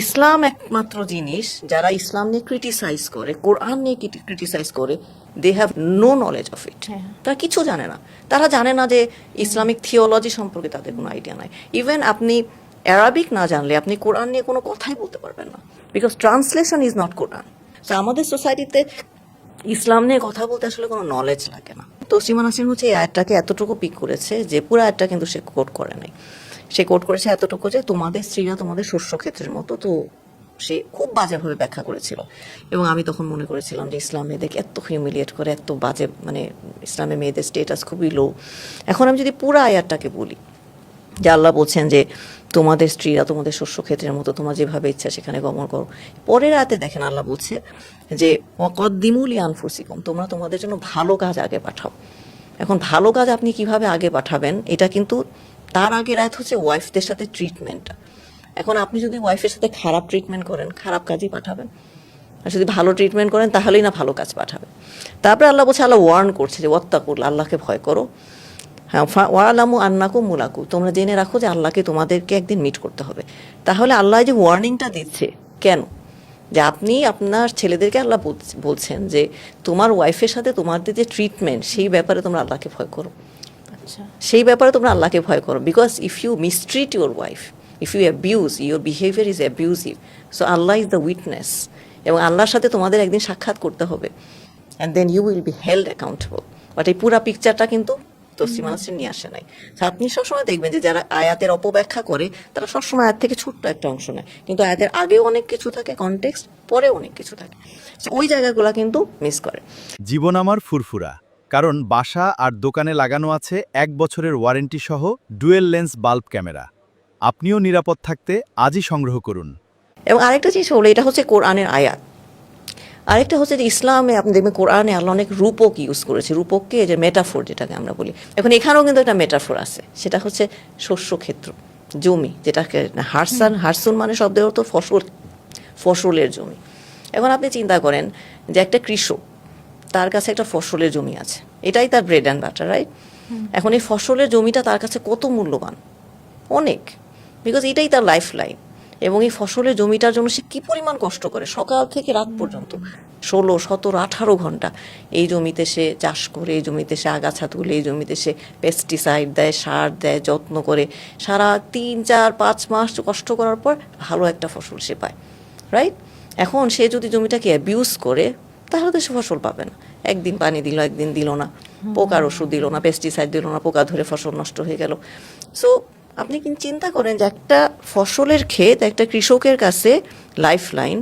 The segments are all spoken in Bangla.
ইসলাম একমাত্র জিনিস যারা ইসলাম নিয়ে ক্রিটিসাইজ করে, কোরআন নিয়ে ক্রিটিসাইজ করে, they have no knowledge of it. তারা কিছু জানে না। তারা জানে না যে ইসলামিক থিওলজি সম্পর্কে তাদের কোনো আইডিয়া নাই। ইভেন আপনি অ্যারাবিক না জানলে আপনি কোরআন নিয়ে কোনো কথাই বলতে পারবেন না, বিকজ ট্রান্সলেশন ইজ নট কোরআন। তো আমাদের সোসাইটিতে ইসলাম নিয়ে কথা বলতে আসলে কোনো নলেজ লাগে না। তসলিমা নাসরিন হচ্ছে এই আয়াতটাকে এতটুকু পিক করেছে যে পুরো আয়াতটা কিন্তু সে কোট করে নাই। সে কোট করেছে এতটুকু যে তোমাদের স্ত্রীরা তোমাদের শস্যক্ষেত্রের মতো। তো সে খুব বাজেভাবে ব্যাখ্যা করেছিল এবং আমি তখন মনে করেছিলাম যে ইসলাম মেয়েদেরকে এত হিউমিলিয়েট করে, এত বাজে, মানে ইসলামে মেয়েদের স্টেটাস খুবই লো। এখন আমি যদি পুরো আয়াতটাকে বলি যে আল্লাহ বলছেন যে তোমাদের স্ত্রীরা তোমাদের শস্যক্ষেত্রের মতো, তোমার যেভাবে ইচ্ছা সেখানে গমন করো। পরের রাতে দেখেন আল্লাহ বলছে যে ওয়াকদ্দিমুলি আনফুসিকুম, তোমরা তোমাদের জন্য ভালো কাজ আগে পাঠাও। এখন ভালো কাজ আপনি কিভাবে আগে পাঠাবেন, এটা কিন্তু তার আগে রাত হচ্ছে ওয়াইফদের সাথে ট্রিটমেন্টটা। এখন আপনি যদি ওয়াইফের সাথে খারাপ ট্রিটমেন্ট করেন, খারাপ কাজই পাঠাবেন। আর যদি ভালো ট্রিটমেন্ট করেন তাহলেই না ভালো কাজ পাঠাবেন। তারপরে আল্লাহ বলছে, আল্লাহ ওয়ার্ন করছে যে ওয়াত্তাকুল, আল্লাহকে ভয় করো। হ্যাঁ, ওয়ালামু আন্নাকুম মুলাকু, তোমরা জেনে রাখো যে আল্লাহকে তোমাদেরকে একদিন মিট করতে হবে। তাহলে আল্লাহ যে ওয়ার্নিংটা দিচ্ছে কেন, যে আপনি আপনার ছেলেদেরকে আল্লাহ বলছেন যে তোমার ওয়াইফের সাথে তোমাদের যে ট্রিটমেন্ট সেই ব্যাপারে তোমরা আল্লাহকে ভয় করো। সেই ব্যাপারে তোমরা আল্লাহকে ভয় করো, because if you mistreat your wife, if you abuse, your behaviour is abusive, so Allah is the witness, এবং আল্লাহর সাথে তোমাদের একদিন সাক্ষাৎ করতে হবে, and then you will be held accountable. But এই পুরা পিকচারটা কিন্তু তসলিমা নাসরিন নিয়ে আসে নাই। আপনি সবসময় দেখবেন যে যারা আয়াতের অপব্যাখ্যা করে তারা সবসময় আয়াত থেকে ছোট্ট একটা অংশ নেয়, কিন্তু আয়াতের আগেও অনেক কিছু থাকে, কনটেক্সট, পরে অনেক কিছু থাকে, ওই জায়গাগুলো কিন্তু মিস করে। জীবন আমার ফুরফুরা, কারণ বাসা আর দোকানে লাগানো আছে 1 বছরের ওয়ারেন্টি সহ ডুয়েল লেন্স বাল্ব ক্যামেরা। আপনিও নিরাপদ থাকতে আজই সংগ্রহ করুন। এবং আরেকটা জিনিস হলো, এটা হচ্ছে কোরআনের আয়াত। আরেকটা হচ্ছে যে ইসলামে আপনি দেখবেন কোরআনে আল্লাহ অনেক রূপক ইউজ করেছে, রূপককে যে মেটাফোর যেটাকে আমরা বলি। এখন এখানেও কিন্তু একটা মেটাফোর আছে, সেটা হচ্ছে শস্যক্ষেত্র, জমি, যেটাকে হারসুন মানে শব্দের অর্থ ফসল, ফসলের জমি। এখন আপনি চিন্তা করেন যে একটা কৃষক, তার কাছে একটা ফসলের জমি আছে, এটাই তার ব্রেড অ্যান্ড বাটার, রাইট? এখন এই ফসলের জমিটা তার কাছে কত মূল্যবান, অনেক, বিকজ এটাই তার লাইফ লাইন। এবং এই ফসলের জমিটার জন্য সে কী পরিমাণ কষ্ট করে, সকাল থেকে রাত পর্যন্ত 16, 17, 18 ঘন্টা এই জমিতে সে চাষ করে, এই জমিতে সে আগাছা তুলে, এই জমিতে সে পেস্টিসাইড দেয়, সার দেয়, যত্ন করে, সারা 3, 4, 5 মাস কষ্ট করার পর ভালো একটা ফসল সে পায়, রাইট? এখন সে যদি জমিটাকে অ্যাবিউজ করে তাহলে তো সে ফসল পাবে না। একদিন পানি দিল, একদিন দিল না, পোকার ওষুধ দিল না, পেস্টিসাইড দিল না, পোকা ধরে ফসল নষ্ট হয়ে গেল। সো আপনি কিন্তু চিন্তা করেন যে একটা ফসলের ক্ষেত একটা কৃষকের কাছে লাইফ লাইন,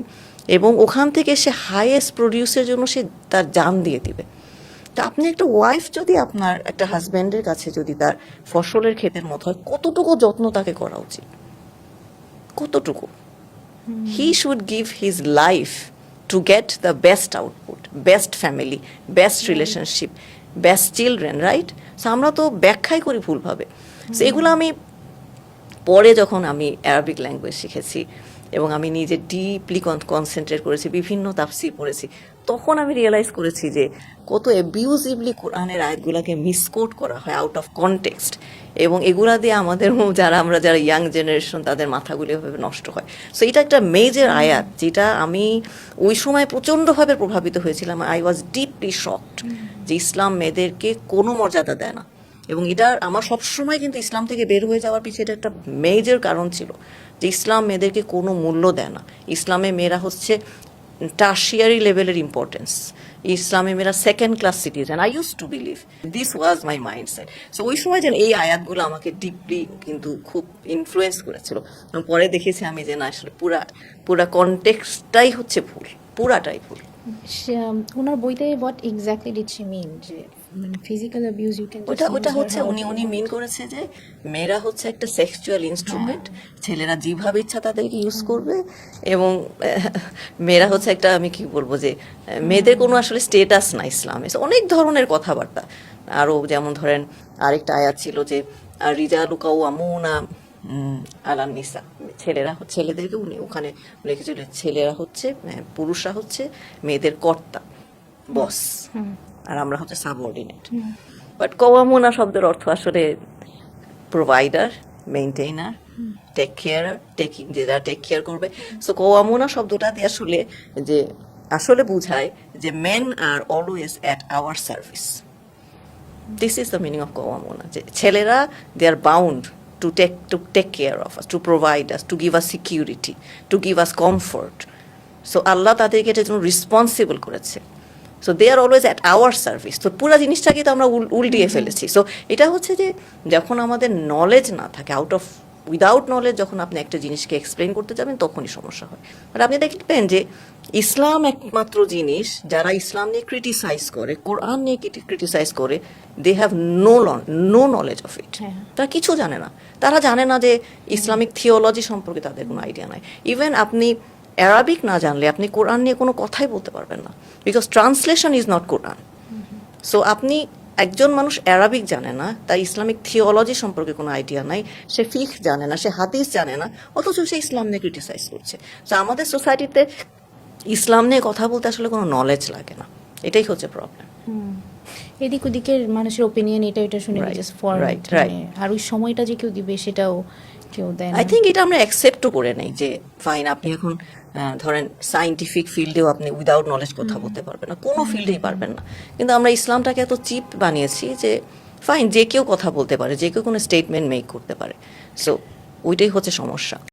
এবং ওখান থেকে সে হাইয়েস্ট প্রডিউসের জন্য সে তার জান দিয়ে দিবে। তা আপনি একটা ওয়াইফ যদি আপনার একটা হাজব্যান্ডের কাছে যদি তার ফসলের ক্ষেতের মতো হয়, কতটুকু যত্ন তাকে করা উচিত, কতটুকু? He should give his life to get the best output, best family, best relationship, best children, right? So আমরা তো ব্যাখ্যাই করি ভুলভাবে। সো এগুলো আমি পরে যখন আমি অ্যারাবিক ল্যাঙ্গুয়েজ শিখেছি এবং আমি নিজে ডিপলি কনসেন্ট্রেট করেছি, বিভিন্ন তাফসির পড়েছি, তখন আমি রিয়েলাইজ করেছি যে কত অ্যাবিউজিভলি কোরআনের আয়াতগুলোকে মিসকোট করা হয় আউট অফ কনটেক্সট, এবং এগুলা দিয়ে আমাদের যারা ইয়াং জেনারেশন তাদের মাথাগুলো এভাবে নষ্ট হয়। সো এটা একটা মেজর আয়াত, যেটা আমি ওই সময় প্রচণ্ডভাবে প্রভাবিত হয়েছিলাম। আই ওয়াজ ডিপলি শকড যে ইসলাম মেয়েদেরকে কোনো মর্যাদা দেয় না। এবং এটার আমার সবসময় কিন্তু ইসলাম থেকে বের হয়ে যাওয়ার পিছিয়ে এটা একটা মেজর কারণ ছিল, যে ইসলাম মেয়েদেরকে কোনো মূল্য দেয় না। ইসলামে মেয়েরা হচ্ছে টার্শিয়ারি লেভেলের ইম্পর্টেন্স, ইসলামে মেয়েরা second class citizen. I use to believe, this was my mindset. So ওই সময় যেন এই আয়াতগুলো আমাকে ডিপলি কিন্তু খুব ইনফ্লুয়েন্স করেছিল। পরে দেখেছি আমি যে না, আসলে পুরা কনটেক্সটটাই হচ্ছে ভুল, পুরাটাই ভুল। ওনার বইতে হোয়াট এক্স্যাক্টলি ডিড শি মিন, যে মানে ফিজিক্যাল অ্যাবিউজ ইউ ক্যান ওটা হচ্ছে উনি মিন করেছে যে মেয়েরা হচ্ছে একটা সেক্সুয়াল ইনস্ট্রুমেন্ট, ছেলেরা যেভাবে ইচ্ছা তাদেরকে ইউজ করবে, এবং মেয়েরা হচ্ছে একটা, আমি কি বলবো, যে মেয়েদের কোনো আসলে স্টেটাস না ইসলামে। অনেক ধরনের কথাবার্তা। আরও যেমন ধরেন আরেকটা আয়াত ছিল যে রিজালু কাওয়ামুনা আলান নিসা, ছেলেদেরকে উনি ওখানে লিখেছিলেন ছেলেরা হচ্ছে, পুরুষরা হচ্ছে মেয়েদের কর্তা, বস, আর আমরা হচ্ছে সাবঅর্ডিনেট। বাট কওয়ামুনা শব্দের অর্থ আসলে প্রোভাইডার মেইনটেইনার, টেক কেয়ার, যারা টেক কেয়ার করবে। সো কওয়ামুনা শব্দটাতে আসলে যে আসলে বোঝায় যে men are always at our service. This is the meaning of কওয়ামুনা, যে ছেলেরা they are bound to take care of us, to provide us, to give us security, to give us comfort. So Allah তাদেরকে এটার জন্য রেসপন্সিবল করেছে। So they are always at our service. তো পুরো জিনিসটাকে তো আমরা উল্টিয়ে ফেলেছি। সো এটা হচ্ছে যে যখন আমাদের নলেজ না থাকে, উইদাউট নলেজ যখন আপনি একটা জিনিসকে এক্সপ্লেন করতে যাবেন তখনই সমস্যা হয়। আর আপনি দেখবেন যে ইসলাম একমাত্র জিনিস, যারা ইসলাম নিয়ে ক্রিটিসাইজ করে, কোরআন নিয়ে ক্রিটিসাইজ করে, they have no knowledge of it. হ্যাঁ। তারা কিছু জানে না। তারা জানে না যে ইসলামিক থিওলজি সম্পর্কে তাদের কোনো আইডিয়া নাই। ইভেন আপনি অ্যারাবিক না জানলে আপনি কোরআন নিয়ে কোনো কথাই বলতে পারবেন না, because translation is not Quran. So আপনি একজন মানুষ অ্যারাবিক জানে না, তার ইসলামিক থিওলজি সম্পর্কে কোনো আইডিয়া নাই, সে ফিক জানে না, সে হাদিস জানে না, অথচ সে ইসলাম নিয়ে ক্রিটিসাইজ করছে। সো আমাদের সোসাইটিতে ইসলাম নিয়ে কথা বলতে আসলে কোনো নলেজ লাগে না, এটাই হচ্ছে প্রবলেম। এদিক ওদিকের মানুষের ওপিনিয়ন এটা এটা শুনে Right, just for right, right. আর ওই সময়টা যে কেউ দিবে সেটাও কেউ দেয় না। আই থিঙ্ক এটা আমরা অ্যাকসেপ্টও করে নেই যে ফাইন, আপনি এখন ধরেন সায়েন্টিফিক ফিল্ডেও আপনি উইদাউট নলেজ কথা বলতে পারবেন না, কোনো ফিল্ডেই পারবেন না। কিন্তু আমরা ইসলামটাকে এত চিপ বানিয়েছি যে ফাইন, যে কেউ কথা বলতে পারে, যে কেউ কোনো স্টেটমেন্ট মেক করতে পারে। সো ওইটাই হচ্ছে সমস্যা।